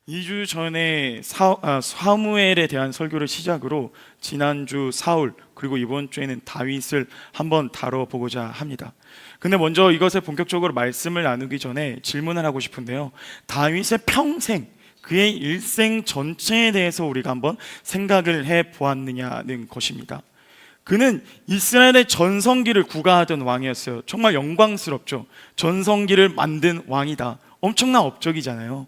2주 전에 사무엘에 대한 설교를 시작으로 지난주 사울 그리고 이번 주에는 다윗을 한번 다뤄보고자 합니다. 근데 먼저 이것을 본격적으로 말씀을 나누기 전에 질문을 하고 싶은데요, 다윗의 평생, 그의 일생 전체에 대해서 우리가 한번 생각을 해보았느냐는 것입니다. 그는 이스라엘의 전성기를 구가하던 왕이었어요. 정말 영광스럽죠. 전성기를 만든 왕이다. 엄청난 업적이잖아요.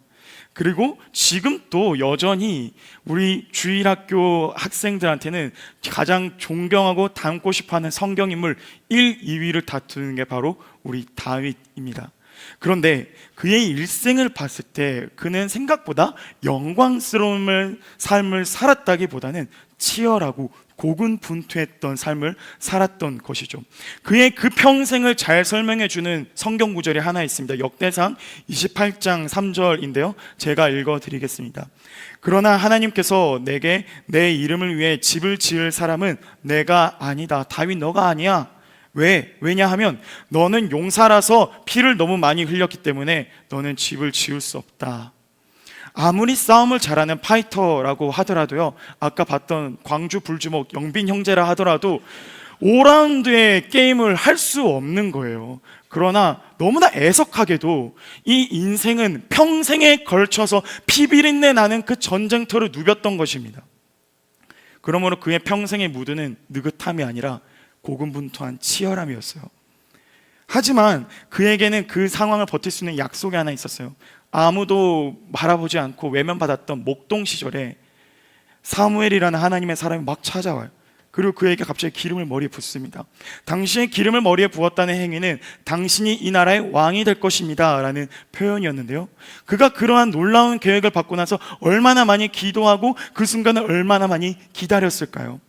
그리고 지금 또 여전히 우리 주일학교 학생들한테는 가장 존경하고 닮고 싶어하는 성경인물 1, 2위를 다투는 게 바로 우리 다윗입니다. 그런데 그의 일생을 봤을 때 그는 생각보다 영광스러운 삶을 살았다기보다는 치열하고 고군분투했던 삶을 살았던 것이죠. 그의 그 평생을 잘 설명해주는 성경 구절이 하나 있습니다. 역대상 28장 3절인데요 제가 읽어드리겠습니다. 그러나 하나님께서 내게 내 이름을 위해 집을 지을 사람은 내가 아니다. 다윗 너가 아니야. 왜냐하면 너는 용사라서 피를 너무 많이 흘렸기 때문에 너는 집을 지을 수 없다. 아무리 싸움을 잘하는 파이터라고 하더라도요, 아까 봤던 광주 불주먹 영빈 형제라 하더라도 5라운드의 게임을 할 수 없는 거예요. 그러나 너무나 애석하게도 이 인생은 평생에 걸쳐서 피비린내 나는 그 전쟁터를 누볐던 것입니다. 그러므로 그의 평생의 무드는 느긋함이 아니라 고군분투한 치열함이었어요. 하지만 그에게는 그 상황을 버틸 수 있는 약속이 하나 있었어요. 아무도 바라보지 않고 외면받았던 목동 시절에 사무엘이라는 하나님의 사람이 막 찾아와요. 그리고 그에게 갑자기 기름을 머리에 붓습니다. 당신의 기름을 머리에 부었다는 행위는 당신이 이 나라의 왕이 될 것입니다 라는 표현이었는데요, 그가 그러한 놀라운 계획을 받고 나서 얼마나 많이 기도하고 그 순간을 얼마나 많이 기다렸을까요?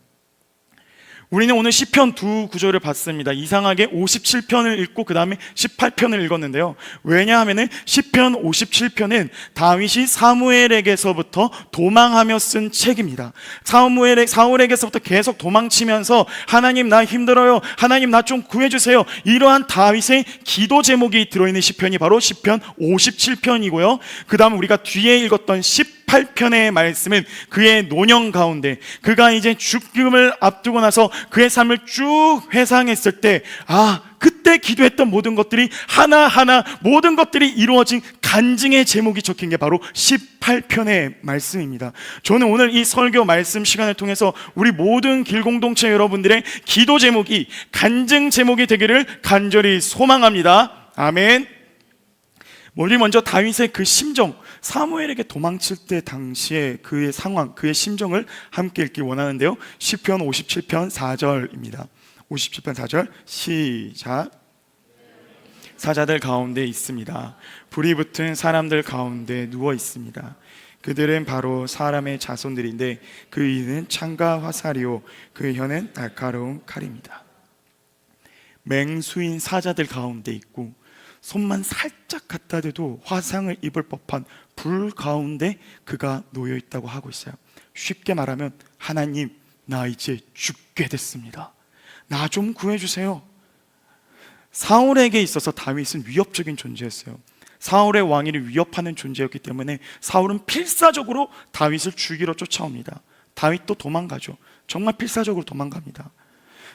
우리는 오늘 시편 두 구절을 봤습니다. 이상하게 57편을 읽고 그 다음에 18편을 읽었는데요, 왜냐하면 시편 57편은 다윗이 사무엘에게서부터 도망하며 쓴 책입니다. 사울에게서부터 계속 도망치면서 하나님 나 힘들어요, 하나님 나 좀 구해주세요, 이러한 다윗의 기도 제목이 들어있는 시편이 바로 시편 57편이고요 그 다음 우리가 뒤에 읽었던 18편의 말씀은 그의 노년 가운데 그가 이제 죽음을 앞두고 나서 그의 삶을 쭉 회상했을 때, 그때 기도했던 모든 것들이 하나하나 모든 것들이 이루어진 간증의 제목이 적힌 게 바로 18편의 말씀입니다. 저는 오늘 이 설교 말씀 시간을 통해서 우리 모든 길공동체 여러분들의 기도 제목이 간증 제목이 되기를 간절히 소망합니다. 아멘. 우리 먼저 다윗의 그 심정, 사무엘에게 도망칠 때 당시의 그의 상황, 그의 심정을 함께 읽기 원하는데요, 시편 57편 4절입니다 57편 4절 시작. 사자들 가운데 있습니다. 불이 붙은 사람들 가운데 누워 있습니다. 그들은 바로 사람의 자손들인데 그 이는 창과 화살이요 그 혀는 날카로운 칼입니다. 맹수인 사자들 가운데 있고 손만 살짝 갖다 대도 화상을 입을 법한 불 가운데 그가 놓여 있다고 하고 있어요. 쉽게 말하면 하나님 나 이제 죽게 됐습니다. 나 좀 구해주세요. 사울에게 있어서 다윗은 위협적인 존재였어요. 사울의 왕위를 위협하는 존재였기 때문에 사울은 필사적으로 다윗을 죽이러 쫓아옵니다. 다윗도 도망가죠. 정말 필사적으로 도망갑니다.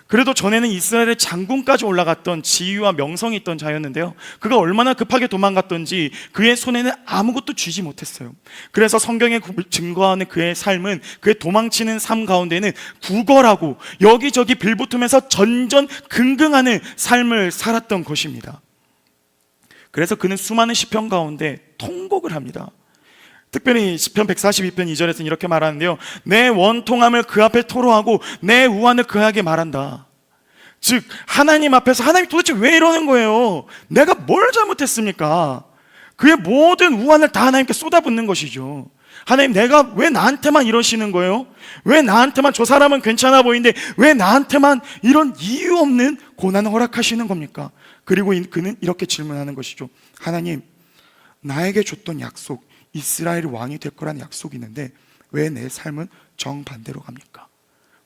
그래도 전에는 이스라엘의 장군까지 올라갔던 지위와 명성이 있던 자였는데요, 그가 얼마나 급하게 도망갔던지 그의 손에는 아무것도 쥐지 못했어요. 그래서 성경에 증거하는 그의 삶은, 그의 도망치는 삶 가운데는 구걸하고 여기저기 빌붙으면서 전전긍긍하는 삶을 살았던 것입니다. 그래서 그는 수많은 시편 가운데 통곡을 합니다. 특별히 시편 142편 2절에서는 이렇게 말하는데요, 내 원통함을 그 앞에 토로하고 내 우환을 그에게 말한다. 즉 하나님 앞에서 하나님 도대체 왜 이러는 거예요? 내가 뭘 잘못했습니까? 그의 모든 우환을 다 하나님께 쏟아붓는 것이죠. 하나님 내가 왜 나한테만 이러시는 거예요? 왜 나한테만, 저 사람은 괜찮아 보이는데 왜 나한테만 이런 이유 없는 고난을 허락하시는 겁니까? 그리고 그는 이렇게 질문하는 것이죠. 하나님 나에게 줬던 약속, 이스라엘 왕이 될 거라는 약속이 있는데 왜 내 삶은 정반대로 갑니까?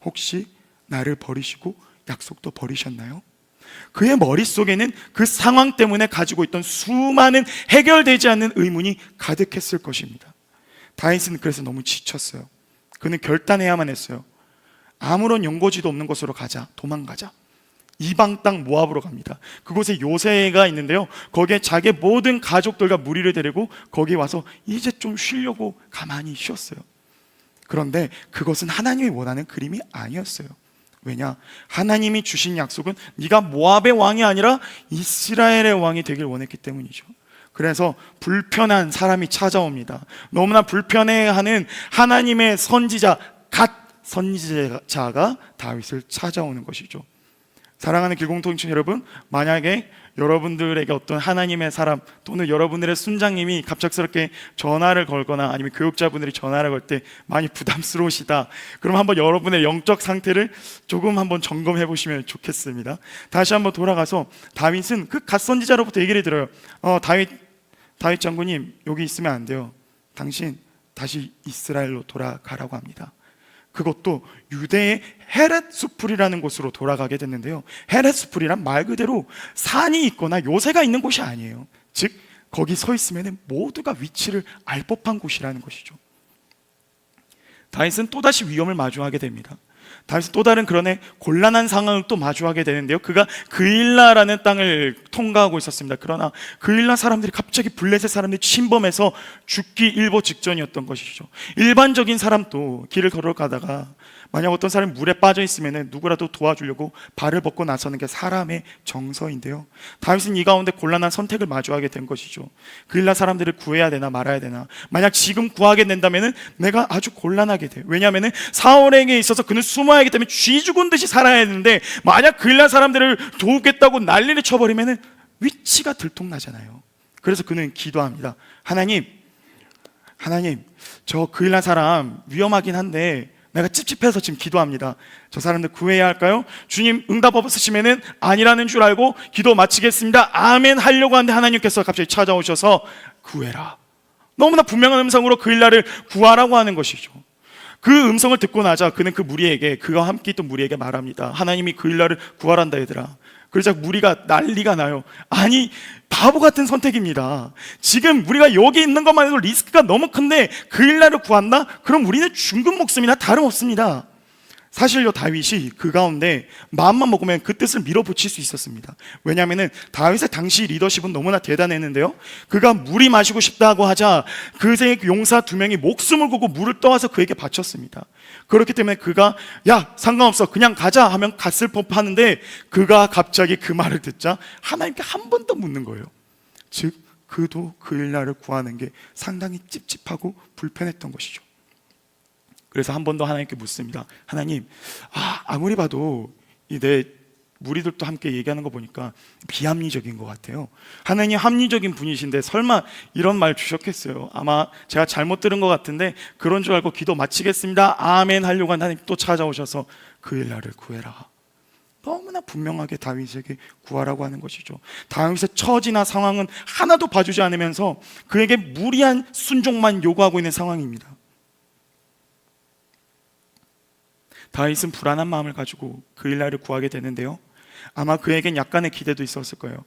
혹시 나를 버리시고 약속도 버리셨나요? 그의 머릿속에는 그 상황 때문에 가지고 있던 수많은 해결되지 않는 의문이 가득했을 것입니다. 다윗은 그래서 너무 지쳤어요. 그는 결단해야만 했어요. 아무런 연고지도 없는 곳으로 가자, 도망가자. 이방 땅 모압으로 갑니다. 그곳에 요새가 있는데요, 거기에 자기의 모든 가족들과 무리를 데리고 거기 와서 이제 좀 쉬려고 가만히 쉬었어요. 그런데 그것은 하나님이 원하는 그림이 아니었어요. 왜냐? 하나님이 주신 약속은 네가 모압의 왕이 아니라 이스라엘의 왕이 되길 원했기 때문이죠. 그래서 불편한 사람이 찾아옵니다. 너무나 불편해하는 하나님의 선지자, 갓 선지자가 다윗을 찾아오는 것이죠. 사랑하는 길공통신 여러분, 만약에 여러분들에게 어떤 하나님의 사람 또는 여러분들의 순장님이 갑작스럽게 전화를 걸거나 아니면 교육자분들이 전화를 걸 때 많이 부담스러우시다, 그럼 한번 여러분의 영적 상태를 조금 한번 점검해 보시면 좋겠습니다. 다시 한번 돌아가서 다윗은 그 갓선지자로부터 얘기를 들어요. 다윗 장군님, 여기 있으면 안 돼요. 당신 다시 이스라엘로 돌아가라고 합니다. 그것도 유대의 헤렛수풀이라는 곳으로 돌아가게 됐는데요, 헤렛수풀이란 말 그대로 산이 있거나 요새가 있는 곳이 아니에요. 즉 거기 서 있으면 모두가 위치를 알 법한 곳이라는 것이죠. 다윗은 또다시 위험을 마주하게 됩니다. 다윗은 또 다른 그런 곤란한 상황을 또 마주하게 되는데요, 그가 그일라라는 땅을 통과하고 있었습니다. 그러나 그일라 사람들이 갑자기 블레셋 사람들이 침범해서 죽기 일보 직전이었던 것이죠. 일반적인 사람도 길을 걸어가다가 만약 어떤 사람이 물에 빠져 있으면 누구라도 도와주려고 발을 벗고 나서는 게 사람의 정서인데요, 다윗은 이 가운데 곤란한 선택을 마주하게 된 것이죠. 그일라 사람들을 구해야 되나 말아야 되나. 만약 지금 구하게 된다면 내가 아주 곤란하게 돼요. 왜냐하면 사울에게 있어서 그는 숨어야 하기 때문에 쥐 죽은 듯이 살아야 되는데, 만약 그일라 사람들을 도우겠다고 난리를 쳐버리면 위치가 들통나잖아요. 그래서 그는 기도합니다. 하나님, 저 그일라 사람 위험하긴 한데 내가 찝찝해서 지금 기도합니다. 저 사람들 구해야 할까요? 주님 응답 없으시면은 아니라는 줄 알고 기도 마치겠습니다, 아멘 하려고 하는데 하나님께서 갑자기 찾아오셔서 구해라. 너무나 분명한 음성으로 그일라를 구하라고 하는 것이죠. 그 음성을 듣고 나자 그는 그 무리에게, 그와 함께 있던 무리에게 말합니다. 하나님이 그일라를 구하란다 얘들아. 그러자 무리가 난리가 나요. 아니, 바보 같은 선택입니다. 지금 우리가 여기 있는 것만 해도 리스크가 너무 큰데 그일라를 구한다? 그럼 우리는 죽은 목숨이나 다름없습니다. 사실요, 다윗이 그 가운데 마음만 먹으면 그 뜻을 밀어붙일 수 있었습니다. 왜냐하면 다윗의 당시 리더십은 너무나 대단했는데요, 그가 물이 마시고 싶다고 하자 그의 용사 2명이 목숨을 걸고 물을 떠와서 그에게 바쳤습니다. 그렇기 때문에 그가 야 상관없어 그냥 가자 하면 갔을 법하는데, 그가 갑자기 그 말을 듣자 하나님께 한 번 더 묻는 거예요. 즉 그도 그일라를 구하는 게 상당히 찝찝하고 불편했던 것이죠. 그래서 한 번 더 하나님께 묻습니다. 하나님, 아무리 봐도 내 무리들도 함께 얘기하는 거 보니까 비합리적인 것 같아요. 하나님 합리적인 분이신데 설마 이런 말 주셨겠어요? 아마 제가 잘못 들은 것 같은데 그런 줄 알고 기도 마치겠습니다, 아멘 하려고 한 하나님 또 찾아오셔서 그일라를 구해라. 너무나 분명하게 다윗에게 구하라고 하는 것이죠. 다윗의 처지나 상황은 하나도 봐주지 않으면서 그에게 무리한 순종만 요구하고 있는 상황입니다. 다윗은 불안한 마음을 가지고 그일라를 구하게 되는데요, 아마 그에겐 약간의 기대도 있었을 거예요.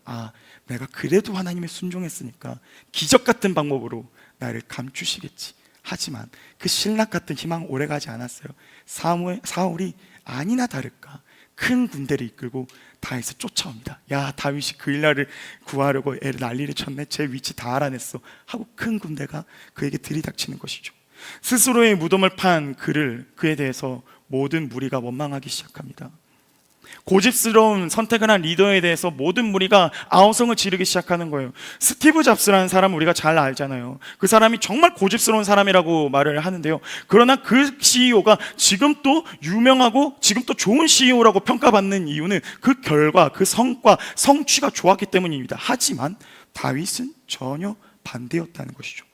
내가 그래도 하나님의 순종했으니까 기적 같은 방법으로 나를 감추시겠지. 하지만 그 신락 같은 희망 오래가지 않았어요. 사울이 아니나 다를까 큰 군대를 이끌고 다윗을 쫓아옵니다. 야, 다윗이 그일라를 구하려고 애를 난리를 쳤네, 제 위치 다 알아냈어 하고 큰 군대가 그에게 들이닥치는 것이죠. 스스로의 무덤을 판 그에 대해서 모든 무리가 원망하기 시작합니다. 고집스러운 선택을 한 리더에 대해서 모든 무리가 아우성을 지르기 시작하는 거예요. 스티브 잡스라는 사람 우리가 잘 알잖아요. 그 사람이 정말 고집스러운 사람이라고 말을 하는데요, 그러나 그 CEO가 지금 또 유명하고 지금 또 좋은 CEO라고 평가받는 이유는 그 결과, 그 성과, 성취가 좋았기 때문입니다. 하지만 다윗은 전혀 반대였다는 것이죠.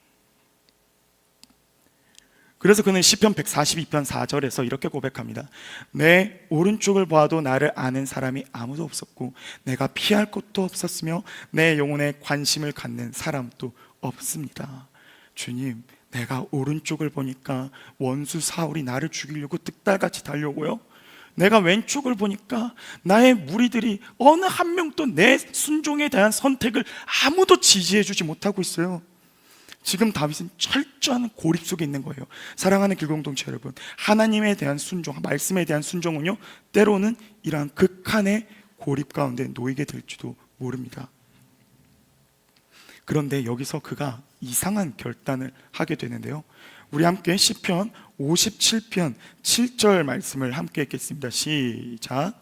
그래서 그는 시편 142편 4절에서 이렇게 고백합니다. 내 오른쪽을 봐도 나를 아는 사람이 아무도 없었고 내가 피할 곳도 없었으며 내 영혼에 관심을 갖는 사람도 없습니다. 주님, 내가 오른쪽을 보니까 원수 사울이 나를 죽이려고 득달같이 달려오고요, 내가 왼쪽을 보니까 나의 무리들이 어느 한 명도 내 순종에 대한 선택을 아무도 지지해 주지 못하고 있어요. 지금 다윗은 철저한 고립 속에 있는 거예요. 사랑하는 길공동체 여러분, 하나님에 대한 순종, 말씀에 대한 순종은요, 때로는 이러한 극한의 고립 가운데 놓이게 될지도 모릅니다. 그런데 여기서 그가 이상한 결단을 하게 되는데요, 우리 함께 시편 57편 7절 말씀을 함께 읽겠습니다. 시작.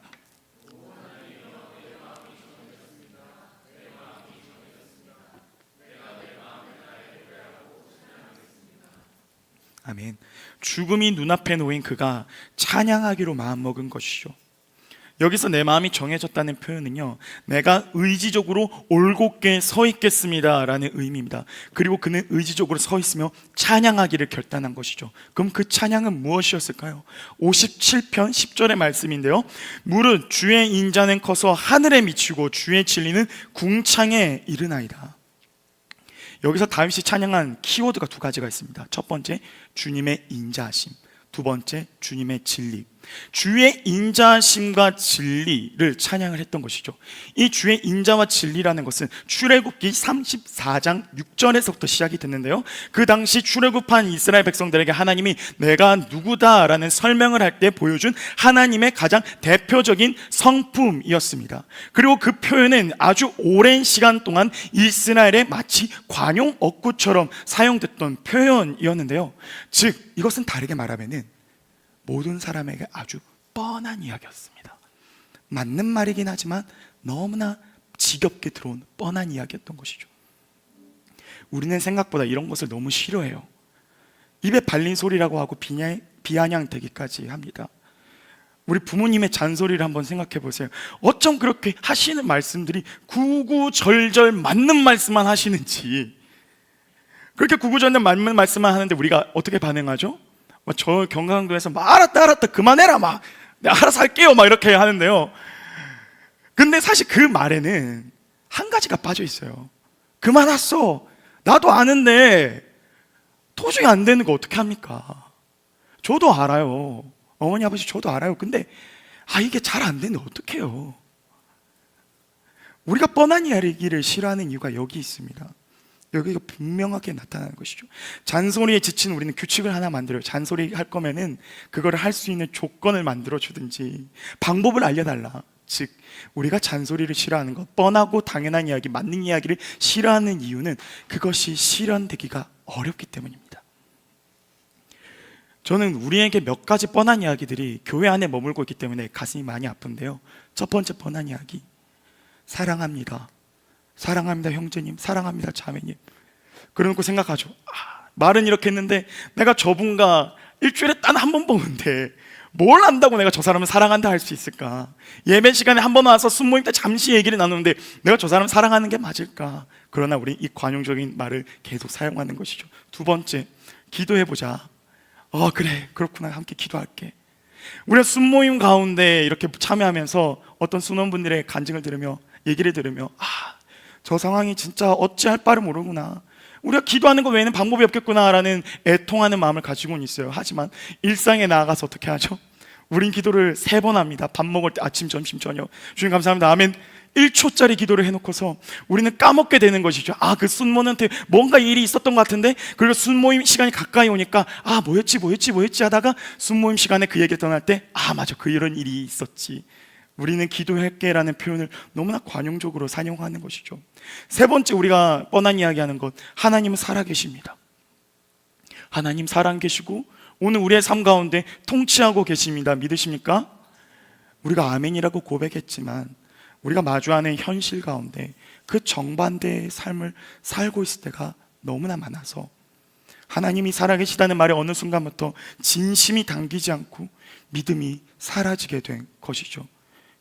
아멘. 죽음이 눈앞에 놓인 그가 찬양하기로 마음먹은 것이죠. 여기서 내 마음이 정해졌다는 표현은요, 내가 의지적으로 올곧게 서 있겠습니다 라는 의미입니다. 그리고 그는 의지적으로 서 있으며 찬양하기를 결단한 것이죠. 그럼 그 찬양은 무엇이었을까요? 57편 10절의 말씀인데요, 무릇 주의 인자는 커서 하늘에 미치고 주의 진리는 궁창에 이르나이다. 여기서 다윗이 찬양한 키워드가 두 가지가 있습니다. 첫 번째, 주님의 인자하심. 두 번째, 주님의 진리. 주의 인자하심과 진리를 찬양을 했던 것이죠. 이 주의 인자와 진리라는 것은 출애굽기 34장 6절에서부터 시작이 됐는데요, 그 당시 출애굽한 이스라엘 백성들에게 하나님이 내가 누구다라는 설명을 할 때 보여준 하나님의 가장 대표적인 성품이었습니다. 그리고 그 표현은 아주 오랜 시간 동안 이스라엘의 마치 관용 어구처럼 사용됐던 표현이었는데요, 즉 이것은 다르게 말하면은 모든 사람에게 아주 뻔한 이야기였습니다. 맞는 말이긴 하지만 너무나 지겹게 들어온 뻔한 이야기였던 것이죠. 우리는 생각보다 이런 것을 너무 싫어해요. 입에 발린 소리라고 하고 비아냥대기까지 합니다. 우리 부모님의 잔소리를 한번 생각해 보세요. 어쩜 그렇게 하시는 말씀들이 구구절절 맞는 말씀만 하시는지. 그렇게 구구절절 맞는 말씀만 하는데 우리가 어떻게 반응하죠? 저 경상도에서 알았다 그만해라, 내가 알아서 할게요 이렇게 하는데요, 근데 사실 그 말에는 한 가지가 빠져 있어요. 그만했어, 나도 아는데 도저히 안 되는 거 어떻게 합니까? 저도 알아요. 어머니 아버지 저도 알아요. 근데 이게 잘 안 되는데 어떡해요? 우리가 뻔한 이야기를 싫어하는 이유가 여기 있습니다. 여기가 분명하게 나타나는 것이죠. 잔소리에 지친 우리는 규칙을 하나 만들어요. 잔소리 할 거면은 그거를 할 수 있는 조건을 만들어 주든지 방법을 알려달라. 즉 우리가 잔소리를 싫어하는 것, 뻔하고 당연한 이야기, 맞는 이야기를 싫어하는 이유는 그것이 실현되기가 어렵기 때문입니다. 저는 우리에게 몇 가지 뻔한 이야기들이 교회 안에 머물고 있기 때문에 가슴이 많이 아픈데요, 첫 번째 뻔한 이야기, 사랑합니다. 사랑합니다 형제님, 사랑합니다 자매님. 그러놓고 생각하죠. 말은 이렇게 했는데 내가 저분과 일주일에 단 한 번 보는데 뭘 안다고 내가 저 사람을 사랑한다 할 수 있을까? 예배 시간에 한 번 와서 순모임 때 잠시 얘기를 나누는데 내가 저 사람 사랑하는 게 맞을까? 그러나 우리 이 관용적인 말을 계속 사용하는 것이죠. 두 번째, 기도해보자. 그래, 그렇구나, 함께 기도할게. 우리가 순모임 가운데 이렇게 참여하면서 어떤 순원분들의 간증을 들으며 얘기를 들으며 저 상황이 진짜 어찌할 바를 모르구나, 우리가 기도하는 것 외에는 방법이 없겠구나라는 애통하는 마음을 가지고는 있어요. 하지만 일상에 나아가서 어떻게 하죠? 우린 기도를 3번 합니다. 밥 먹을 때, 아침, 점심, 저녁. 주님 감사합니다, 아멘. 1초짜리 기도를 해놓고서 우리는 까먹게 되는 것이죠. 그 순모한테 뭔가 일이 있었던 것 같은데, 그리고 순모임 시간이 가까이 오니까 뭐였지 하다가 순모임 시간에 그 얘기를 떠날 때 맞아, 이런 일이 있었지. 우리는 기도할게라는 표현을 너무나 관용적으로 사용하는 것이죠. 세 번째, 우리가 뻔한 이야기하는 것, 하나님은 살아계십니다. 하나님 살아계시고 오늘 우리의 삶 가운데 통치하고 계십니다. 믿으십니까? 우리가 아멘이라고 고백했지만 우리가 마주하는 현실 가운데 그 정반대의 삶을 살고 있을 때가 너무나 많아서 하나님이 살아계시다는 말에 어느 순간부터 진심이 당기지 않고 믿음이 사라지게 된 것이죠.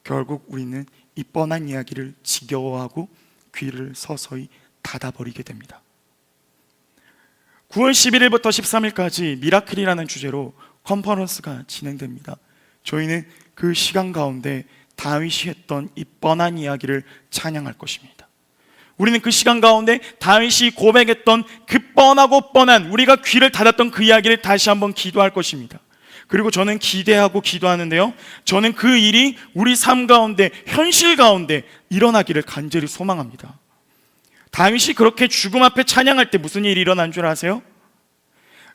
결국 우리는 이 뻔한 이야기를 지겨워하고 귀를 서서히 닫아버리게 됩니다. 9월 11일부터 13일까지 미라클이라는 주제로 컨퍼런스가 진행됩니다. 저희는 그 시간 가운데 다윗이 했던 이 뻔한 이야기를 찬양할 것입니다. 우리는 그 시간 가운데 다윗이 고백했던 그 뻔하고 뻔한, 우리가 귀를 닫았던 그 이야기를 다시 한번 기도할 것입니다. 그리고 저는 기대하고 기도하는데요, 저는 그 일이 우리 삶 가운데, 현실 가운데 일어나기를 간절히 소망합니다. 다윗이 그렇게 죽음 앞에 찬양할 때 무슨 일이 일어난 줄 아세요?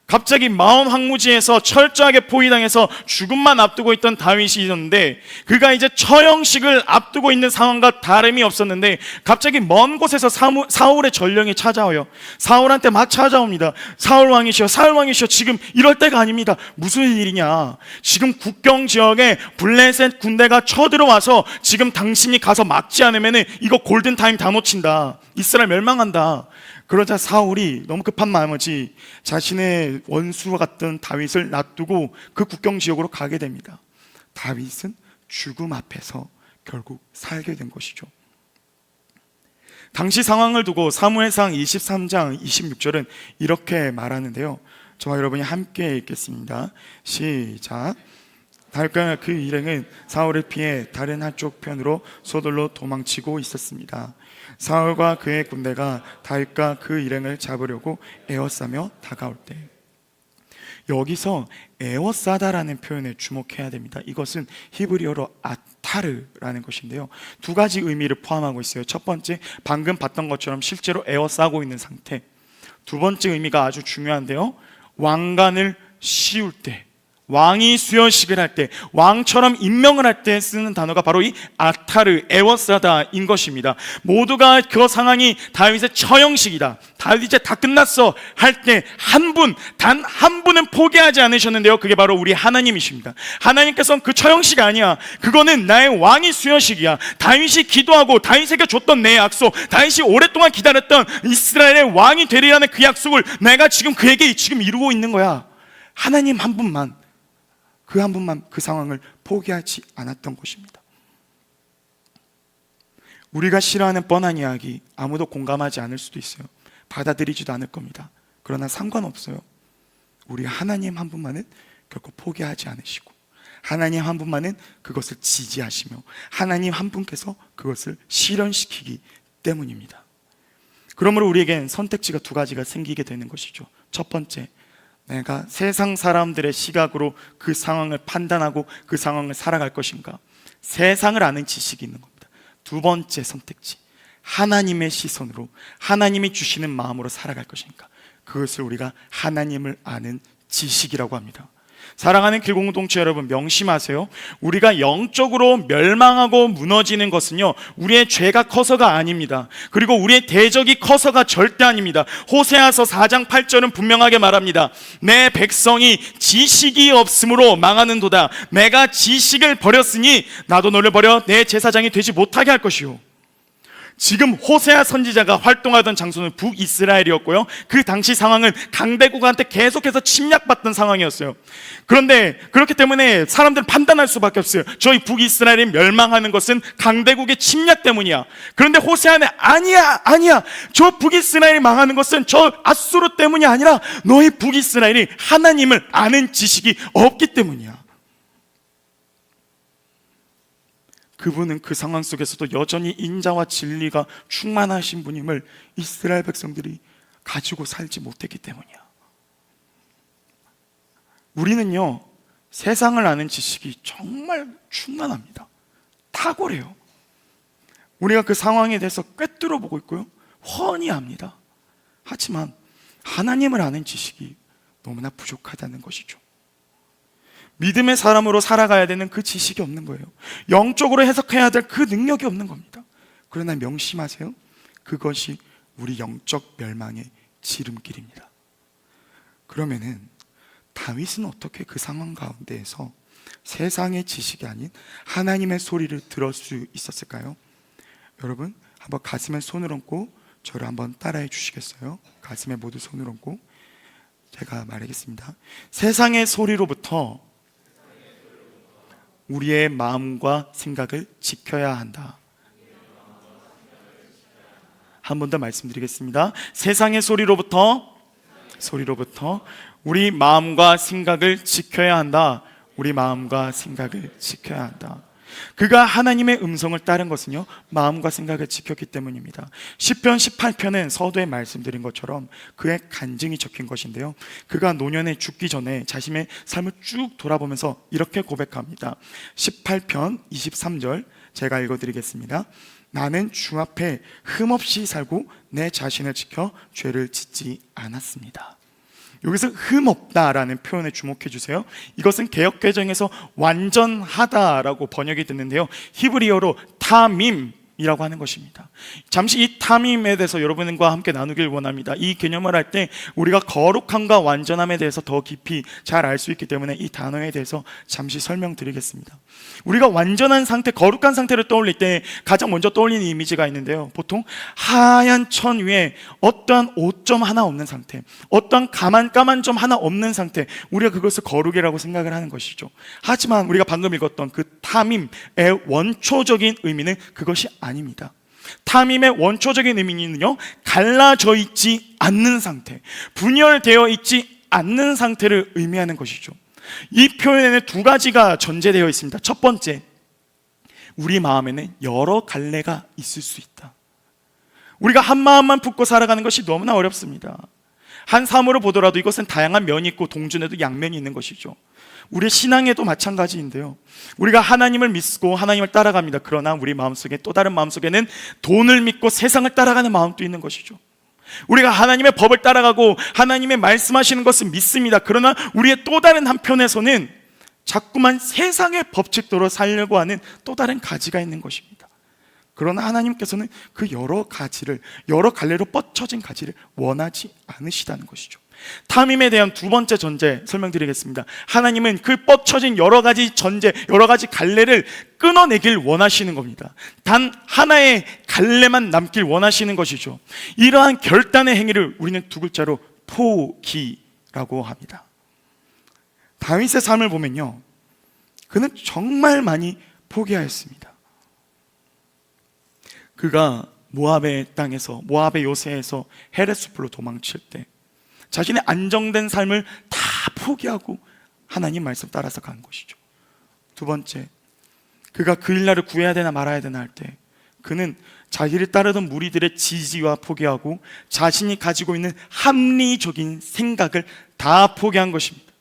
갑자기 마온 황무지에서 철저하게 포위당해서 죽음만 앞두고 있던 다윗이 있었는데, 그가 이제 처형식을 앞두고 있는 상황과 다름이 없었는데 갑자기 먼 곳에서 사울의 전령이 찾아와요. 사울한테 막 찾아옵니다. 사울 왕이시여, 사울 왕이시여, 지금 이럴 때가 아닙니다. 무슨 일이냐? 지금 국경 지역에 블레셋 군대가 쳐들어와서 지금 당신이 가서 막지 않으면 이거 골든타임 다 놓친다. 이스라엘 멸망한다. 그러자 사울이 너무 급한 마음이지 자신의 원수와 같던 다윗을 놔두고 그 국경 지역으로 가게 됩니다. 다윗은 죽음 앞에서 결국 살게 된 것이죠. 당시 상황을 두고 사무엘상 23장 26절은 이렇게 말하는데요, 저와 여러분이 함께 읽겠습니다. 시작. 다윗과 그 일행은 사울을 피해 다른 한쪽 편으로 서둘러 도망치고 있었습니다. 사울과 그의 군대가 다윗과 그 일행을 잡으려고 에워싸며 다가올 때, 여기서 에워싸다라는 표현에 주목해야 됩니다. 이것은 히브리어로 아타르라는 것인데요, 두 가지 의미를 포함하고 있어요. 첫 번째, 방금 봤던 것처럼 실제로 에워싸고 있는 상태. 두 번째 의미가 아주 중요한데요, 왕관을 씌울 때, 왕이 수여식을 할 때, 왕처럼 임명을 할 때 쓰는 단어가 바로 이 아타르, 에워싸다인 것입니다. 모두가 그 상황이 다윗의 처형식이다, 다윗 이제 다 끝났어 할 때 단 한 분은 포기하지 않으셨는데요, 그게 바로 우리 하나님이십니다. 하나님께서는 그 처형식 아니야, 그거는 나의 왕이 수여식이야. 다윗이 기도하고 다윗에게 줬던 내 약속, 다윗이 오랫동안 기다렸던 이스라엘의 왕이 되리라는 그 약속을 내가 지금 그에게 지금 이루고 있는 거야. 하나님 한 분만, 그 한 분만 그 상황을 포기하지 않았던 것입니다. 우리가 싫어하는 뻔한 이야기, 아무도 공감하지 않을 수도 있어요. 받아들이지도 않을 겁니다. 그러나 상관없어요. 우리 하나님 한 분만은 결코 포기하지 않으시고, 하나님 한 분만은 그것을 지지하시며, 하나님 한 분께서 그것을 실현시키기 때문입니다. 그러므로 우리에겐 선택지가 두 가지가 생기게 되는 것이죠. 첫 번째, 내가 세상 사람들의 시각으로 그 상황을 판단하고 그 상황을 살아갈 것인가, 세상을 아는 지식이 있는 겁니다. 두 번째 선택지, 하나님의 시선으로, 하나님이 주시는 마음으로 살아갈 것인가, 그것을 우리가 하나님을 아는 지식이라고 합니다. 사랑하는 길공동체 여러분, 명심하세요. 우리가 영적으로 멸망하고 무너지는 것은요, 우리의 죄가 커서가 아닙니다. 그리고 우리의 대적이 커서가 절대 아닙니다. 호세아서 4장 8절은 분명하게 말합니다. 내 백성이 지식이 없으므로 망하는도다. 내가 지식을 버렸으니 나도 너를 버려 내 제사장이 되지 못하게 할 것이요. 지금 호세아 선지자가 활동하던 장소는 북이스라엘이었고요, 그 당시 상황은 강대국한테 계속해서 침략받던 상황이었어요. 그런데 그렇기 때문에 사람들은 판단할 수밖에 없어요. 저희 북이스라엘이 멸망하는 것은 강대국의 침략 때문이야. 그런데 호세아는 아니야, 저 북이스라엘이 망하는 것은 저 아수르 때문이 아니라 너희 북이스라엘이 하나님을 아는 지식이 없기 때문이야. 그분은 그 상황 속에서도 여전히 인자와 진리가 충만하신 분임을 이스라엘 백성들이 가지고 살지 못했기 때문이야. 우리는요, 세상을 아는 지식이 정말 충만합니다. 탁월해요. 우리가 그 상황에 대해서 꿰뚫어 보고 있고요, 훤히 압니다. 하지만 하나님을 아는 지식이 너무나 부족하다는 것이죠. 믿음의 사람으로 살아가야 되는 그 지식이 없는 거예요. 영적으로 해석해야 될 그 능력이 없는 겁니다. 그러나 명심하세요. 그것이 우리 영적 멸망의 지름길입니다. 그러면은 다윗은 어떻게 그 상황 가운데에서 세상의 지식이 아닌 하나님의 소리를 들을 수 있었을까요? 여러분, 한번 가슴에 손을 얹고 저를 한번 따라해 주시겠어요? 가슴에 모두 손을 얹고 제가 말하겠습니다. 세상의 소리로부터 우리의 마음과 생각을 지켜야 한다. 한 번 더 말씀드리겠습니다. 세상의 소리로부터 우리 마음과 생각을 지켜야 한다. 우리 마음과 생각을 지켜야 한다. 그가 하나님의 음성을 따른 것은요, 마음과 생각을 지켰기 때문입니다. 시편 18편은 서두에 말씀드린 것처럼 그의 간증이 적힌 것인데요, 그가 노년에 죽기 전에 자신의 삶을 쭉 돌아보면서 이렇게 고백합니다. 18편 23절 제가 읽어드리겠습니다. 나는 주 앞에 흠없이 살고 내 자신을 지켜 죄를 짓지 않았습니다. 여기서 흠없다라는 표현에 주목해 주세요. 이것은 개역개정에서 완전하다라고 번역이 됐는데요, 히브리어로 타밈이라고 하는 것입니다. 잠시 이 타밈에 대해서 여러분과 함께 나누길 원합니다. 이 개념을 할 때 우리가 거룩함과 완전함에 대해서 더 깊이 잘 알 수 있기 때문에 이 단어에 대해서 잠시 설명드리겠습니다. 우리가 완전한 상태, 거룩한 상태를 떠올릴 때 가장 먼저 떠올리는 이미지가 있는데요, 보통 하얀 천 위에 어떠한 오점 하나 없는 상태, 어떠한 까만 점 하나 없는 상태, 우리가 그것을 거룩이라고 생각을 하는 것이죠. 하지만 우리가 방금 읽었던 그 타밈의 원초적인 의미는 그것이 아닙니다. 타밈의 원초적인 의미는요, 갈라져 있지 않는 상태, 분열되어 있지 않는 상태를 의미하는 것이죠. 이 표현에는 두 가지가 전제되어 있습니다. 첫 번째, 우리 마음에는 여러 갈래가 있을 수 있다. 우리가 한 마음만 품고 살아가는 것이 너무나 어렵습니다. 한 사람으로 보더라도 이것은 다양한 면이 있고 동전에도 양면이 있는 것이죠. 우리 신앙에도 마찬가지인데요, 우리가 하나님을 믿고 하나님을 따라갑니다. 그러나 우리 마음속에, 또 다른 마음속에는 돈을 믿고 세상을 따라가는 마음도 있는 것이죠. 우리가 하나님의 법을 따라가고 하나님의 말씀하시는 것을 믿습니다. 그러나 우리의 또 다른 한편에서는 자꾸만 세상의 법칙대로 살려고 하는 또 다른 가지가 있는 것입니다. 그러나 하나님께서는 그 여러 갈래로 뻗쳐진 가지를 원하지 않으시다는 것이죠. 타밈에 대한 두 번째 전제 설명드리겠습니다. 하나님은 그 뻗쳐진 여러 가지 갈래를 끊어내길 원하시는 겁니다. 단 하나의 갈래만 남길 원하시는 것이죠. 이러한 결단의 행위를 우리는 두 글자로 포기라고 합니다. 다윗의 삶을 보면요, 그는 정말 많이 포기하였습니다. 그가 모압의 땅에서, 모압의 요새에서 헤레스풀로 도망칠 때 자신의 안정된 삶을 다 포기하고 하나님 말씀 따라서 간 것이죠. 두 번째, 그가 그 일날을 구해야 되나 말아야 되나 할 때 그는 자기를 따르던 무리들의 지지와 포기하고 자신이 가지고 있는 합리적인 생각을 다 포기한 것입니다.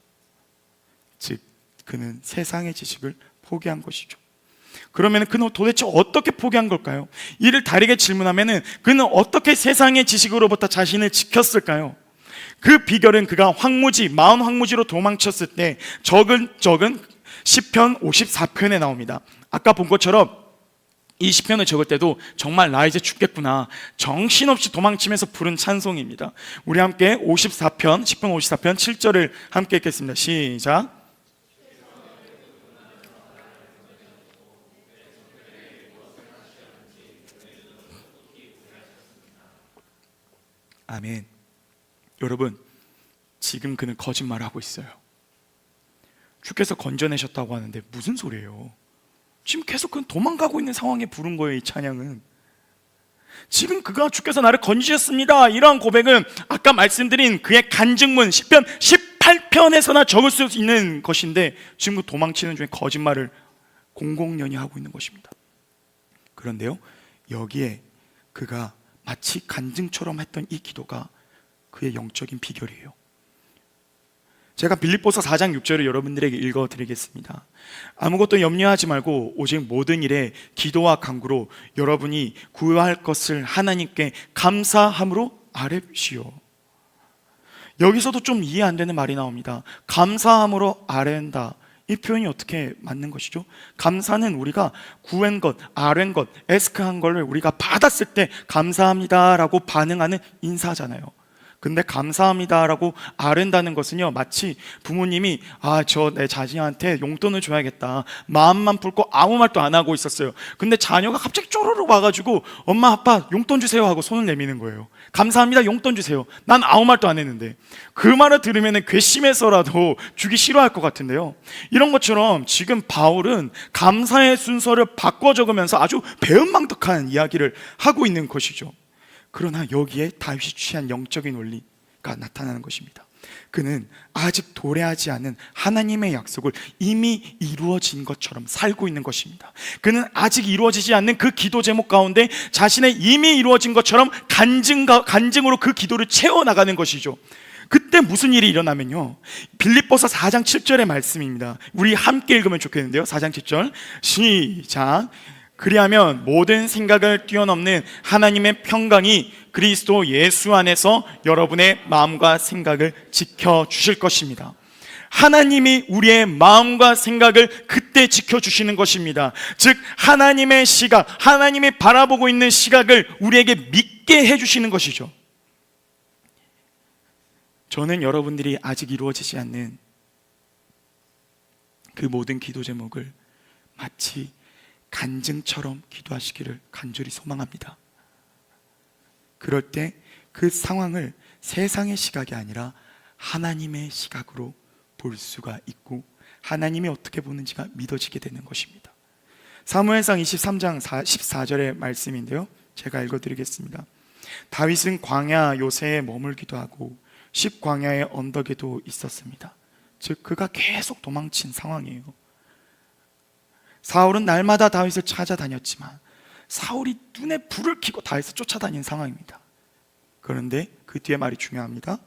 즉, 그는 세상의 지식을 포기한 것이죠. 그러면 그는 도대체 어떻게 포기한 걸까요? 이를 다르게 질문하면 그는 어떻게 세상의 지식으로부터 자신을 지켰을까요? 그 비결은 그가 마흔 황무지로 도망쳤을 때 적은 시편 54편에 나옵니다. 아까 본 것처럼 이 시편을 적을 때도 정말 나 이제 죽겠구나, 정신없이 도망치면서 부른 찬송입니다. 우리 함께 시편 54편 7절을 함께 읽겠습니다. 시작. 아멘. 여러분, 지금 그는 거짓말을 하고 있어요. 주께서 건져내셨다고 하는데 무슨 소리예요? 지금 계속 그는 도망가고 있는 상황에 부른 거예요. 이 찬양은 지금 그가 주께서 나를 건지셨습니다, 이러한 고백은 아까 말씀드린 그의 간증문 시편 18편에서나 적을 수 있는 것인데 지금 그 도망치는 중에 거짓말을 공공연히 하고 있는 것입니다. 그런데요, 여기에 그가 마치 간증처럼 했던 이 기도가 그의 영적인 비결이에요. 제가 빌립보서 4장 6절을 여러분들에게 읽어드리겠습니다. 아무것도 염려하지 말고 오직 모든 일에 기도와 간구로 여러분이 구할 것을 하나님께 감사함으로 아뢰시오. 여기서도 좀 이해 안 되는 말이 나옵니다. 감사함으로 아뢰한다, 이 표현이 어떻게 맞는 것이죠? 감사는 우리가 구한 것, 아뢰한 것, 에스크한 걸 우리가 받았을 때 감사합니다라고 반응하는 인사잖아요. 근데 감사합니다라고 아른다는 것은요, 마치 부모님이 내 자식한테 용돈을 줘야겠다 마음만 품고 아무 말도 안 하고 있었어요. 근데 자녀가 갑자기 쪼르르 와가지고 엄마 아빠 용돈 주세요 하고 손을 내미는 거예요. 감사합니다, 용돈 주세요. 난 아무 말도 안 했는데. 그 말을 들으면 괘씸해서라도 주기 싫어할 것 같은데요, 이런 것처럼 지금 바울은 감사의 순서를 바꿔 적으면서 아주 배은망덕한 이야기를 하고 있는 것이죠. 그러나 여기에 다윗이 취한 영적인 원리가 나타나는 것입니다. 그는 아직 도래하지 않은 하나님의 약속을 이미 이루어진 것처럼 살고 있는 것입니다. 그는 아직 이루어지지 않는 그 기도 제목 가운데 자신의 이미 이루어진 것처럼 간증으로 그 기도를 채워나가는 것이죠. 그때 무슨 일이 일어나면요, 빌립보서 4장 7절의 말씀입니다. 우리 함께 읽으면 좋겠는데요. 4장 7절 시작. 그리하면 모든 생각을 뛰어넘는 하나님의 평강이 그리스도 예수 안에서 여러분의 마음과 생각을 지켜주실 것입니다. 하나님이 우리의 마음과 생각을 그때 지켜주시는 것입니다. 즉 하나님의 시각, 하나님이 바라보고 있는 시각을 우리에게 믿게 해주시는 것이죠. 저는 여러분들이 아직 이루어지지 않는 그 모든 기도 제목을 마치 간증처럼 기도하시기를 간절히 소망합니다. 그럴 때 그 상황을 세상의 시각이 아니라 하나님의 시각으로 볼 수가 있고 하나님이 어떻게 보는지가 믿어지게 되는 것입니다. 사무엘상 23장 14절의 말씀인데요, 제가 읽어드리겠습니다. 다윗은 광야 요새에 머물기도 하고 십광야의 언덕에도 있었습니다. 즉 그가 계속 도망친 상황이에요. 사울은 날마다 다윗을 찾아다녔지만 사울이 눈에 불을 켜고 다윗을 쫓아다닌 상황입니다. 그런데 그 뒤에 말이 중요합니다.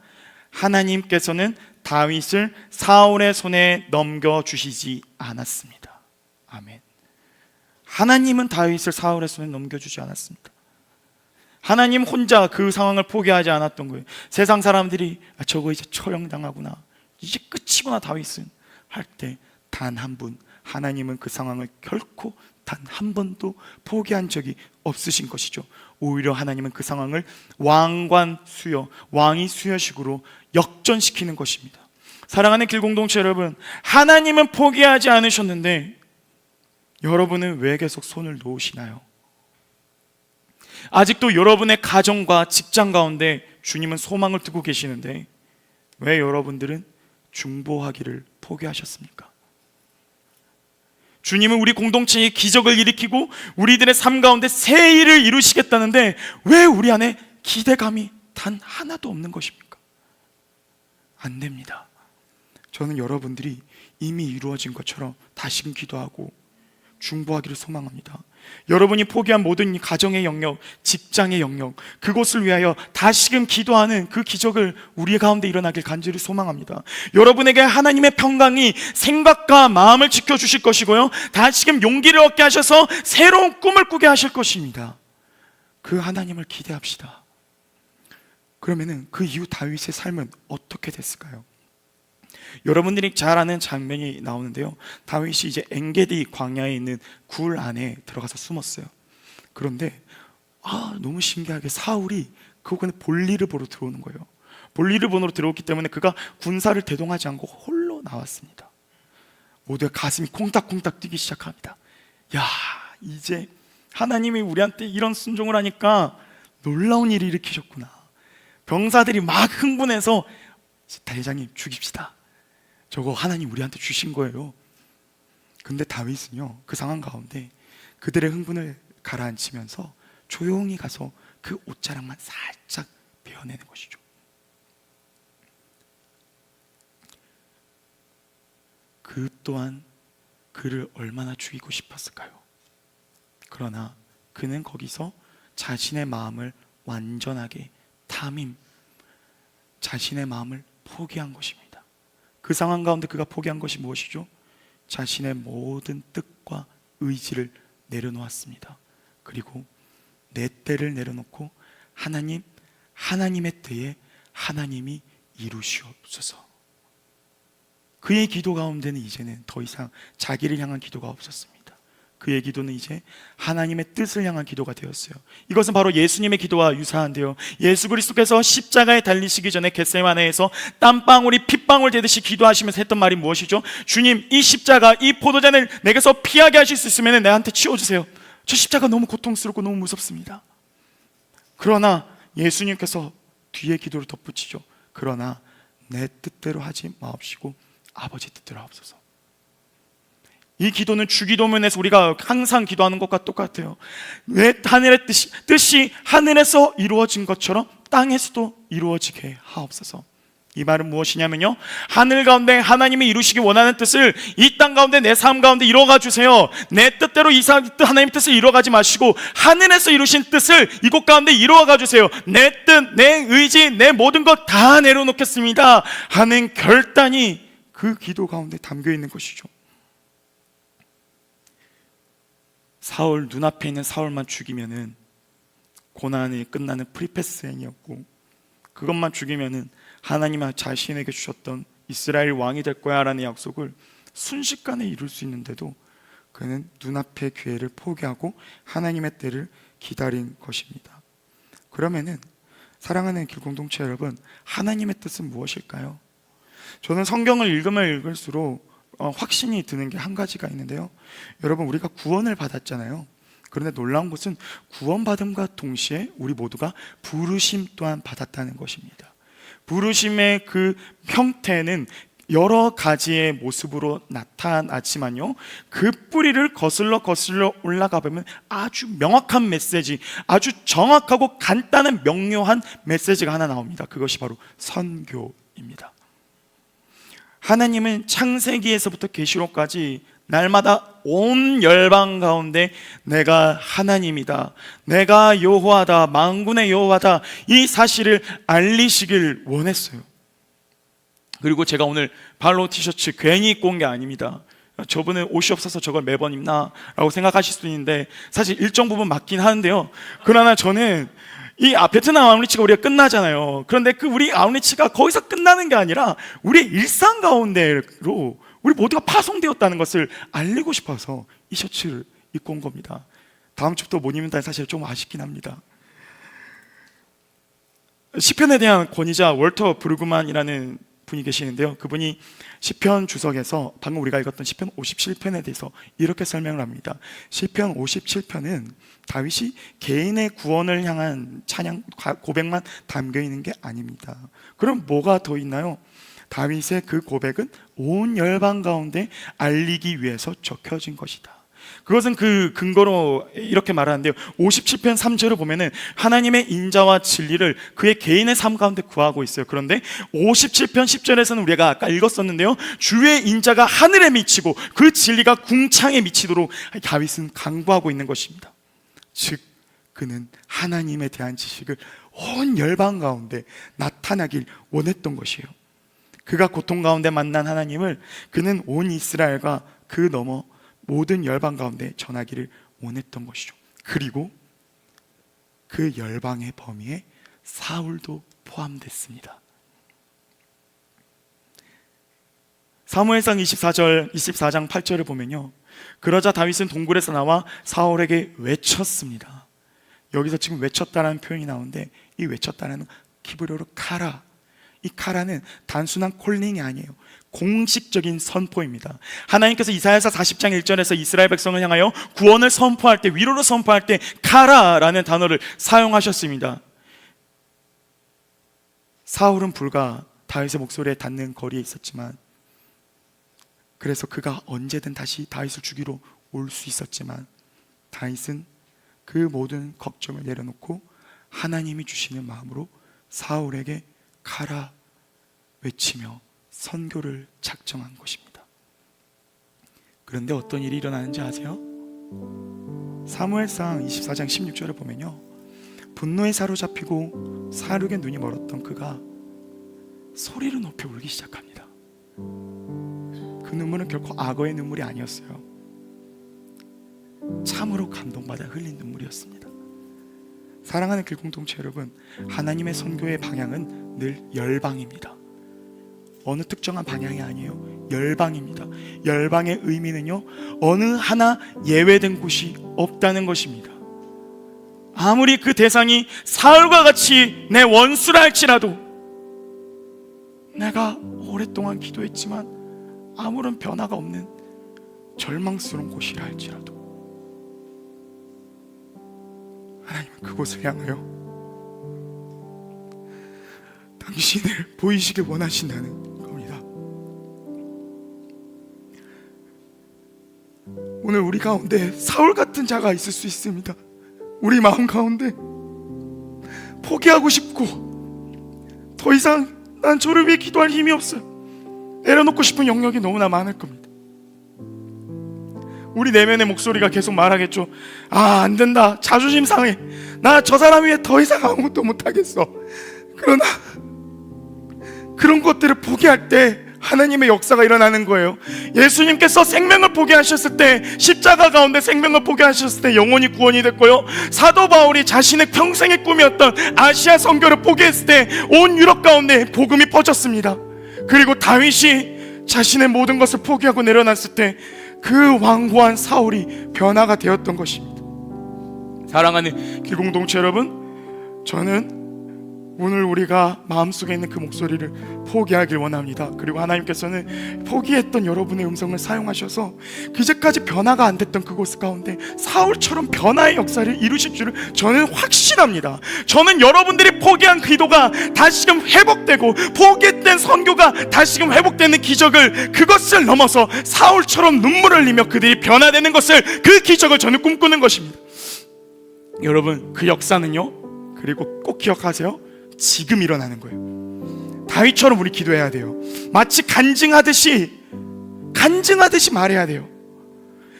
하나님께서는 다윗을 사울의 손에 넘겨주시지 않았습니다. 아멘. 하나님은 다윗을 사울의 손에 넘겨주지 않았습니다. 하나님 혼자 그 상황을 포기하지 않았던 거예요. 세상 사람들이 저거 이제 처형당하구나, 이제 끝이구나 다윗은 할 때 단 한 분, 하나님은 그 상황을 결코 단 한 번도 포기한 적이 없으신 것이죠. 오히려 하나님은 그 상황을 왕관 수여, 왕이 수여식으로 역전시키는 것입니다. 사랑하는 길공동체 여러분, 하나님은 포기하지 않으셨는데 여러분은 왜 계속 손을 놓으시나요? 아직도 여러분의 가정과 직장 가운데 주님은 소망을 두고 계시는데 왜 여러분들은 중보하기를 포기하셨습니까? 주님은 우리 공동체에 기적을 일으키고 우리들의 삶 가운데 새 일을 이루시겠다는데 왜 우리 안에 기대감이 단 하나도 없는 것입니까? 안 됩니다. 저는 여러분들이 이미 이루어진 것처럼 다시금 기도하고 중보하기를 소망합니다. 여러분이 포기한 모든 이 가정의 영역, 직장의 영역, 그곳을 위하여 다시금 기도하는 그 기적을 우리 가운데 일어나길 간절히 소망합니다. 여러분에게 하나님의 평강이 생각과 마음을 지켜주실 것이고요, 다시금 용기를 얻게 하셔서 새로운 꿈을 꾸게 하실 것입니다. 그 하나님을 기대합시다. 그러면은 그 이후 다윗의 삶은 어떻게 됐을까요? 여러분들이 잘 아는 장면이 나오는데요, 다윗이 이제 엔게디 광야에 있는 굴 안에 들어가서 숨었어요. 그런데 너무 신기하게 사울이 그곳에 볼일을 보러 들어오는 거예요. 볼일을 보러 들어왔기 때문에 그가 군사를 대동하지 않고 홀로 나왔습니다. 모두가 가슴이 콩닥콩닥 뛰기 시작합니다. 야, 이제 하나님이 우리한테 이런 순종을 하니까 놀라운 일을 일으키셨구나. 병사들이 막 흥분해서 대장님 죽입시다, 저거 하나님 우리한테 주신 거예요. 근데 다윗은요, 그 상황 가운데 그들의 흥분을 가라앉히면서 조용히 가서 그 옷자락만 살짝 베어내는 것이죠. 그 또한 그를 얼마나 죽이고 싶었을까요? 그러나 그는 거기서 자신의 마음을 완전하게 자신의 마음을 포기한 것입니다. 그 상황 가운데 그가 포기한 것이 무엇이죠? 자신의 모든 뜻과 의지를 내려놓았습니다. 그리고 내 때를 내려놓고 하나님의 때에 하나님이 이루시옵소서. 그의 기도 가운데는 이제는 더 이상 자기를 향한 기도가 없었습니다. 그의 기도는 이제 하나님의 뜻을 향한 기도가 되었어요. 이것은 바로 예수님의 기도와 유사한데요, 예수 그리스도께서 십자가에 달리시기 전에 겟세마네에서 땀방울이 핏방울 되듯이 기도하시면서 했던 말이 무엇이죠? 주님, 이 십자가, 이 포도잔을 내게서 피하게 하실 수 있으면 내한테 치워주세요. 저 십자가 너무 고통스럽고 너무 무섭습니다. 그러나 예수님께서 뒤에 기도를 덧붙이죠. 그러나 내 뜻대로 하지 마옵시고 아버지 뜻대로 하옵소서. 이 기도는 주기도문에서 우리가 항상 기도하는 것과 똑같아요. 왜 하늘의 뜻이 하늘에서 이루어진 것처럼 땅에서도 이루어지게 하옵소서. 이 말은 무엇이냐면요, 하늘 가운데 하나님이 이루시기 원하는 뜻을 이 땅 가운데 내 삶 가운데 이루어가 주세요. 내 뜻대로 하나님의 뜻을 이루어가지 마시고 하늘에서 이루신 뜻을 이곳 가운데 이루어가 주세요. 내 뜻, 내 의지, 내 모든 것 다 내려놓겠습니다 하는 결단이 그 기도 가운데 담겨 있는 것이죠. 사울 눈앞에 있는 사울만 죽이면은 고난이 끝나는 프리패스 행위였고, 그것만 죽이면은 하나님 자신에게 주셨던 이스라엘 왕이 될 거야 라는 약속을 순식간에 이룰 수 있는데도 그는 눈앞의 기회를 포기하고 하나님의 때를 기다린 것입니다. 그러면은 사랑하는 길공동체 여러분, 하나님의 뜻은 무엇일까요? 저는 성경을 읽으면 읽을수록 확신이 드는 게 한 가지가 있는데요. 여러분, 우리가 구원을 받았잖아요. 그런데 놀라운 것은 구원받음과 동시에 우리 모두가 부르심 또한 받았다는 것입니다. 부르심의 그 형태는 여러 가지의 모습으로 나타나지만요, 그 뿌리를 거슬러 올라가 보면 아주 명확한 메시지, 아주 정확하고 간단한 명료한 메시지가 하나 나옵니다. 그것이 바로 선교입니다. 하나님은 창세기에서부터 계시록까지 날마다 온 열방 가운데 내가 하나님이다, 내가 여호와다, 만군의 여호와다, 이 사실을 알리시길 원했어요. 그리고 제가 오늘 발로 티셔츠 괜히 입고 온 게 아닙니다. 저분은 옷이 없어서 저걸 매번 입나? 라고 생각하실 수 있는데 사실 일정 부분 맞긴 하는데요. 그러나 저는 이 베트남 아웃리치가 우리가 끝나잖아요. 그런데 그 우리 아웃리치가 거기서 끝나는 게 아니라 우리의 일상 가운데로 우리 모두가 파송되었다는 것을 알리고 싶어서 이 셔츠를 입고 온 겁니다. 다음 주부터 못 입는다는 사실 좀 아쉽긴 합니다. 시편에 대한 권위자 월터 브루그만이라는 분이 계시는데요, 그분이 시편 주석에서 방금 우리가 읽었던 시편 57편에 대해서 이렇게 설명을 합니다. 시편 57편은 다윗이 개인의 구원을 향한 찬양 고백만 담겨 있는 게 아닙니다. 그럼 뭐가 더 있나요? 다윗의 그 고백은 온 열방 가운데 알리기 위해서 적혀진 것이다. 그것은 그 근거로 이렇게 말하는데요, 57편 3절을 보면은 하나님의 인자와 진리를 그의 개인의 삶 가운데 구하고 있어요. 그런데 57편 10절에서는 우리가 아까 읽었었는데요, 주의 인자가 하늘에 미치고 그 진리가 궁창에 미치도록 다윗은 강구하고 있는 것입니다. 즉 그는 하나님에 대한 지식을 온 열방 가운데 나타나길 원했던 것이에요. 그가 고통 가운데 만난 하나님을 그는 온 이스라엘과 그 너머 모든 열방 가운데 전하기를 원했던 것이죠. 그리고 그 열방의 범위에 사울도 포함됐습니다. 사무엘상 24장 8절을 보면요, 그러자 다윗은 동굴에서 나와 사울에게 외쳤습니다. 여기서 지금 외쳤다라는 표현이 나오는데, 이 외쳤다라는 히브리어로 카라, 이 카라는 단순한 콜링이 아니에요. 공식적인 선포입니다. 하나님께서 이사야서 40장 1절에서 이스라엘 백성을 향하여 구원을 선포할 때, 위로를 선포할 때 카라라는 단어를 사용하셨습니다. 사울은 불과 다윗의 목소리에 닿는 거리에 있었지만, 그래서 그가 언제든 다시 다윗을 죽이러 올 수 있었지만, 다윗은 그 모든 걱정을 내려놓고 하나님이 주시는 마음으로 사울에게 가라 외치며 선교를 작정한 것입니다. 그런데 어떤 일이 일어나는지 아세요? 사무엘상 24장 16절을 보면요, 분노에 사로잡히고 사륙의 눈이 멀었던 그가 소리를 높여 울기 시작합니다. 그 눈물은 결코 악어의 눈물이 아니었어요. 참으로 감동받아 흘린 눈물이었습니다. 사랑하는 길공동체 여러분, 하나님의 선교의 방향은 늘 열방입니다. 어느 특정한 방향이 아니에요. 열방입니다. 열방의 의미는요, 어느 하나 예외된 곳이 없다는 것입니다. 아무리 그 대상이 사울과 같이 내 원수라 할지라도, 내가 오랫동안 기도했지만 아무런 변화가 없는 절망스러운 곳이라 할지라도 하나님은 그곳을 향하여 당신을 보이시길 원하신다는 겁니다. 오늘 우리 가운데 사울 같은 자가 있을 수 있습니다. 우리 마음 가운데 포기하고 싶고 더 이상 난 저를 위해 기도할 힘이 없어요. 내려놓고 싶은 영역이 너무나 많을 겁니다. 우리 내면의 목소리가 계속 말하겠죠. 아, 안 된다, 자존심 상해, 나 저 사람 위해 더 이상 아무것도 못하겠어. 그러나 그런 것들을 포기할 때 하나님의 역사가 일어나는 거예요. 예수님께서 생명을 포기하셨을 때, 십자가 가운데 생명을 포기하셨을 때 영혼이 구원이 됐고요, 사도 바울이 자신의 평생의 꿈이었던 아시아 선교를 포기했을 때 온 유럽 가운데 복음이 퍼졌습니다. 그리고 다윗이 자신의 모든 것을 포기하고 내려놨을 때 그 완고한 사울이 변화가 되었던 것입니다. 사랑하는 길공동체 여러분, 저는 오늘 우리가 마음속에 있는 그 목소리를 포기하길 원합니다. 그리고 하나님께서는 포기했던 여러분의 음성을 사용하셔서 이제까지 변화가 안 됐던 그곳 가운데 사울처럼 변화의 역사를 이루실 줄을 저는 확신합니다. 저는 여러분들이 포기한 기도가 다시금 회복되고, 포기했던 선교가 다시금 회복되는 기적을, 그것을 넘어서 사울처럼 눈물을 흘리며 그들이 변화되는 것을, 그 기적을 저는 꿈꾸는 것입니다. 여러분, 그 역사는요, 그리고 꼭 기억하세요, 지금 일어나는 거예요. 다윗처럼 우리 기도해야 돼요. 마치 간증하듯이 말해야 돼요.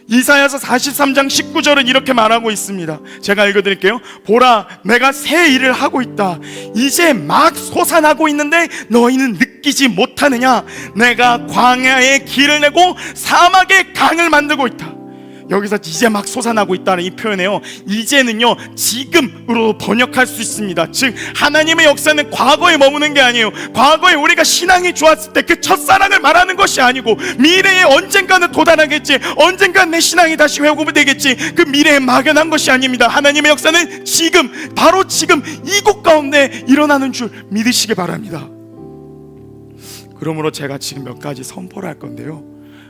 이사야서 43장 19절은 이렇게 말하고 있습니다. 제가 읽어드릴게요. 보라, 내가 새 일을 하고 있다. 이제 막 솟아나고 있는데 너희는 느끼지 못하느냐? 내가 광야에 길을 내고 사막에 강을 만들고 있다. 여기서 이제 막 솟아나고 있다는 이 표현에요, 이제는요 지금으로 번역할 수 있습니다. 즉 하나님의 역사는 과거에 머무는 게 아니에요. 과거에 우리가 신앙이 좋았을 때 그 첫사랑을 말하는 것이 아니고, 미래에 언젠가는 도달하겠지, 언젠가는 내 신앙이 다시 회복되겠지, 그 미래에 막연한 것이 아닙니다. 하나님의 역사는 지금, 바로 지금 이곳 가운데 일어나는 줄 믿으시기 바랍니다. 그러므로 제가 지금 몇 가지 선포를 할 건데요,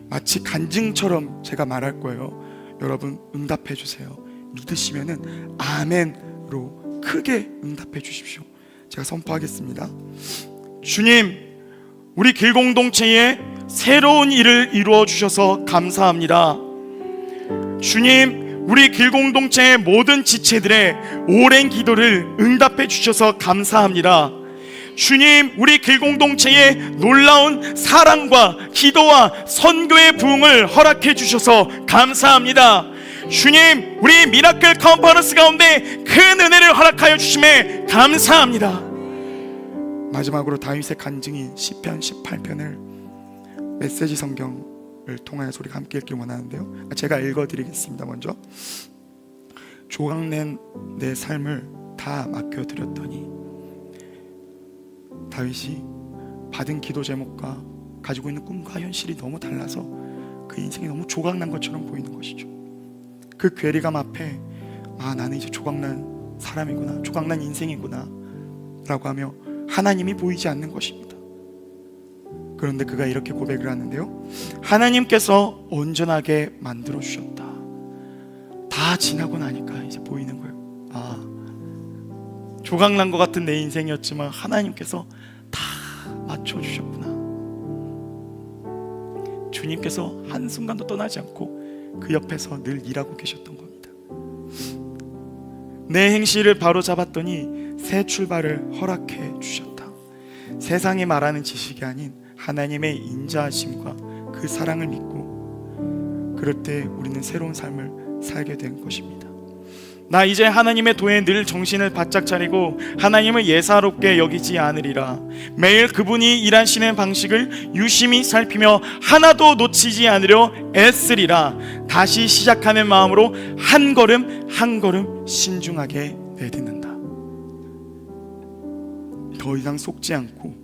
마치 간증처럼 제가 말할 거예요. 여러분 응답해 주세요. 믿으시면은 아멘으로 크게 응답해 주십시오. 제가 선포하겠습니다. 주님, 우리 길공동체에 새로운 일을 이루어 주셔서 감사합니다. 주님, 우리 길공동체의 모든 지체들의 오랜 기도를 응답해 주셔서 감사합니다. 주님, 우리 길공동체에 놀라운 사랑과 기도와 선교의 부흥을 허락해 주셔서 감사합니다. 주님, 우리 미라클 컨퍼런스 가운데 큰 은혜를 허락하여 주심에 감사합니다. 마지막으로 다윗의 간증인 시편 18편을 메시지 성경을 통하여서 우리가 함께 읽기 원하는데요, 제가 읽어드리겠습니다. 먼저, 조각낸 내 삶을 다 맡겨드렸더니, 다윗이 받은 기도 제목과 가지고 있는 꿈과 현실이 너무 달라서 그 인생이 너무 조각난 것처럼 보이는 것이죠. 그 괴리감 앞에 나는 이제 조각난 사람이구나, 조각난 인생이구나 라고 하며 하나님이 보이지 않는 것입니다. 그런데 그가 이렇게 고백을 하는데요, 하나님께서 온전하게 만들어 주셨다. 다 지나고 나니까 이제 보이는 거예요. 조각난 것 같은 내 인생이었지만 하나님께서 다 맞춰주셨구나. 주님께서 한순간도 떠나지 않고 그 옆에서 늘 일하고 계셨던 겁니다. 내 행실을 바로 잡았더니 새 출발을 허락해 주셨다. 세상이 말하는 지식이 아닌 하나님의 인자하심과 그 사랑을 믿고, 그럴 때 우리는 새로운 삶을 살게 된 것입니다. 나 이제 하나님의 도에 늘 정신을 바짝 차리고 하나님을 예사롭게 여기지 않으리라. 매일 그분이 일하시는 방식을 유심히 살피며 하나도 놓치지 않으려 애쓰리라. 다시 시작하는 마음으로 한 걸음 한 걸음 신중하게 내딛는다. 더 이상 속지 않고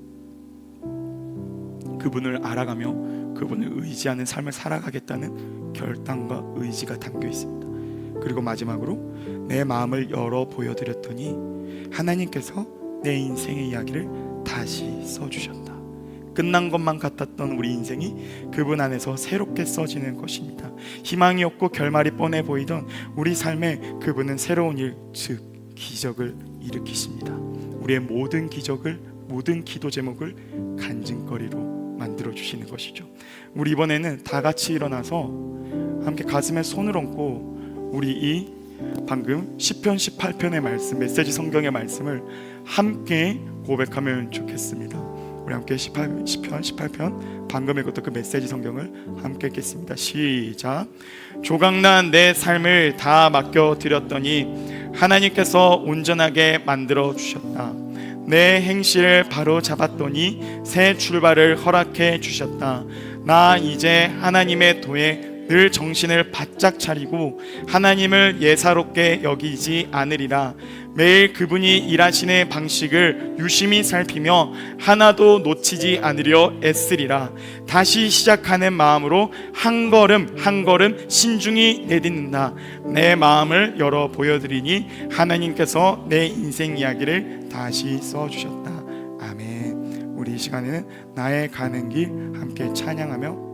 그분을 알아가며 그분을 의지하는 삶을 살아가겠다는 결단과 의지가 담겨 있습니다. 그리고 마지막으로 내 마음을 열어 보여드렸더니 하나님께서 내 인생의 이야기를 다시 써주셨다. 끝난 것만 같았던 우리 인생이 그분 안에서 새롭게 써지는 것입니다. 희망이 없고 결말이 뻔해 보이던 우리 삶에 그분은 새로운 일, 즉 기적을 일으키십니다. 우리의 모든 기적을, 모든 기도 제목을 간증거리로 만들어주시는 것이죠. 우리 이번에는 다 같이 일어나서 함께 가슴에 손을 얹고 우리 이 방금 시편 18편의 말씀, 메시지 성경의 말씀을 함께 고백하면 좋겠습니다. 우리 함께 시편 18편 방금 읽었던 그 메시지 성경을 함께 읽겠습니다. 시작. 조각난 내 삶을 다 맡겨드렸더니 하나님께서 온전하게 만들어 주셨다. 내 행실을 바로 잡았더니 새 출발을 허락해 주셨다. 나 이제 하나님의 도에 늘 정신을 바짝 차리고 하나님을 예사롭게 여기지 않으리라. 매일 그분이 일하시는 방식을 유심히 살피며 하나도 놓치지 않으려 애쓰리라. 다시 시작하는 마음으로 한 걸음 한 걸음 신중히 내딛는다. 내 마음을 열어 보여드리니 하나님께서 내 인생 이야기를 다시 써주셨다. 아멘. 우리 이 시간에는 나의 가는 길 함께 찬양하며